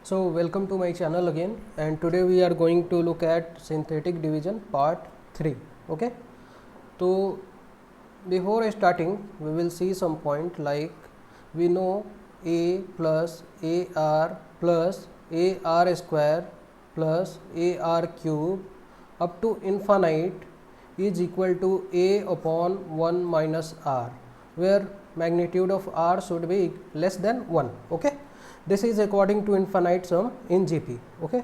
So welcome to my channel again, and today we are going to look at synthetic division part 3. Okay, so before starting we will see some point like we know a plus ar plus ar square plus ar cube up to infinite is equal to a upon 1 minus r, where magnitude of r should be less than 1. Okay, this is according to infinite sum in GP. Okay,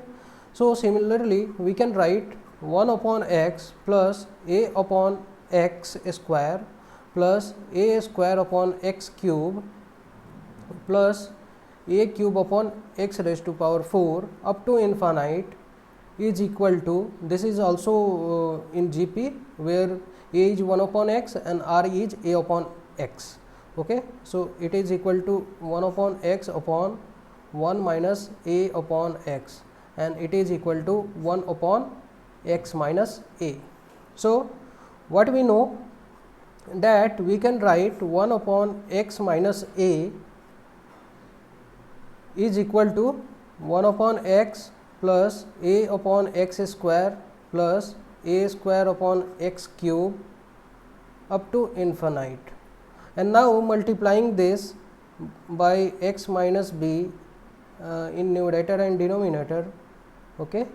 so similarly we can write 1 upon x plus a upon x square plus a square upon x cube plus a cube upon x raised to power 4 up to infinite is equal to, this is also in GP, where a is 1 upon x and r is a upon x. Okay, so it is equal to 1 upon x upon 1 minus a upon x, and it is equal to 1 upon x minus a. So what we know, that we can write 1 upon x minus a is equal to 1 upon x plus a upon x square plus a square upon x cube up to infinite, and now multiplying this by x minus b in numerator and denominator. Okay,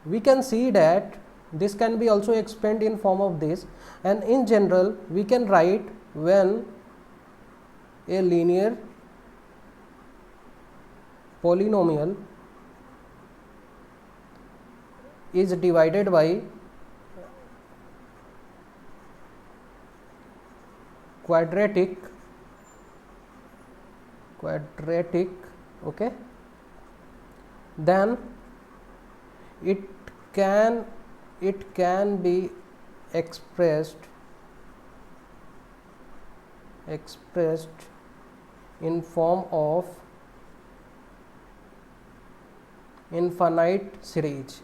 we can see that this can be also expanded in form of this, and in general we can write when a linear polynomial is divided by quadratic, okay, then it can be expressed in form of infinite series.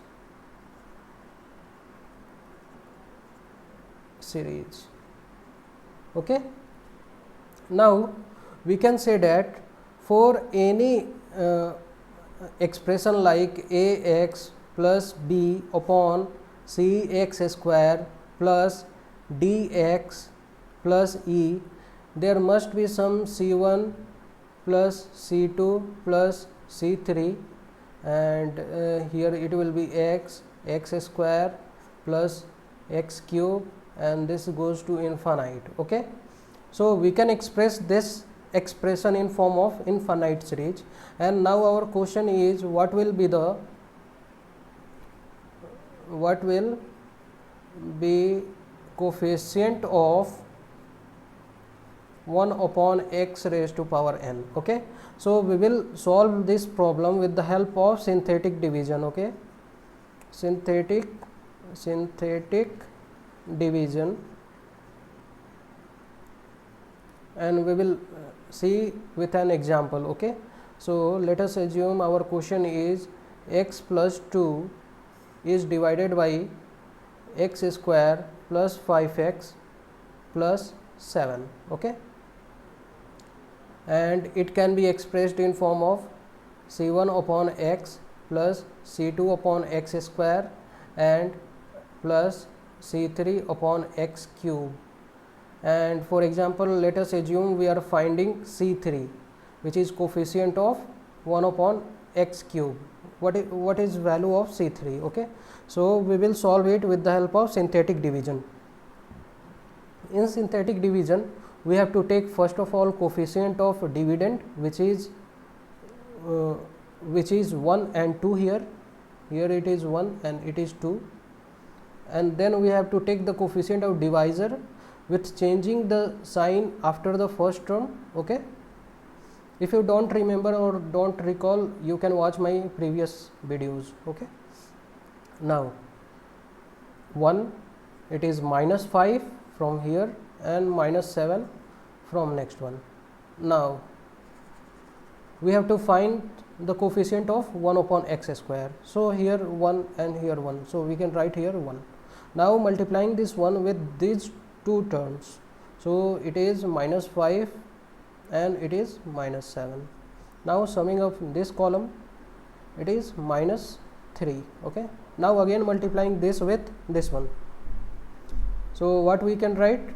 Okay, now we can say that for any expression like ax plus b upon cx square plus dx plus e, there must be some c1 plus c2 plus c3, and here it will be x square plus x cube, and this goes to infinite. Okay, so we can express this expression in form of infinite series, and now our question is what will be coefficient of 1 upon x raised to power n. Okay, so we will solve this problem with the help of synthetic division. Okay, synthetic division, and we will see with an example. Okay, so let us assume our question is x plus 2 is divided by x square plus 5x plus 7. Okay, and it can be expressed in form of c1 upon x plus c2 upon x square and plus c3 upon x cube. And for example, let us assume we are finding c3, which is coefficient of 1 upon x cube. What is value of c3? Okay, so we will solve it with the help of synthetic division. In synthetic division, we have to take first of all coefficient of dividend, which is 1 and 2. Here it is 1 and it is 2, and then we have to take the coefficient of divisor with changing the sign after the first term. Okay, if you don't remember or don't recall, you can watch my previous videos. Okay, now 1, it is minus 5 from here and minus 7 from next one. Now we have to find the coefficient of 1 upon x square, so here 1 and here 1, so we can write here 1. Now multiplying this one with these two terms, so it is minus 5 and it is minus 7. Now summing up this column, it is minus 3. Okay, now again multiplying this with this one. So what we can write,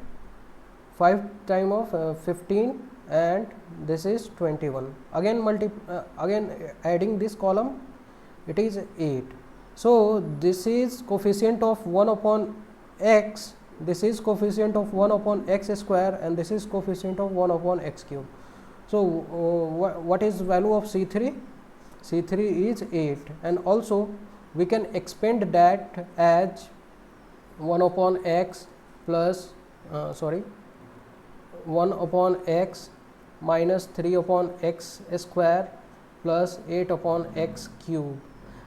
5 times of 15 and this is 21. Again again adding this column, it is 8. So this is coefficient of 1 upon x, this is coefficient of 1 upon x square, and this is coefficient of 1 upon x cube. So what is value of C3? C3 is 8, and also we can expand that as 1 upon x plus 1 upon x minus 3 upon x square plus 8 upon x cube,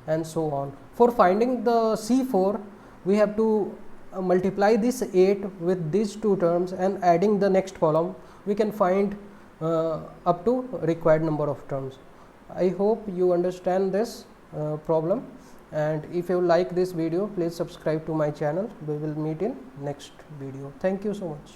and so on. For finding the C4, we have to multiply this 8 with these two terms and adding the next column, we can find up to required number of terms. I hope you understand this problem, and if you like this video, please subscribe to my channel. We will meet in next video. Thank you so much.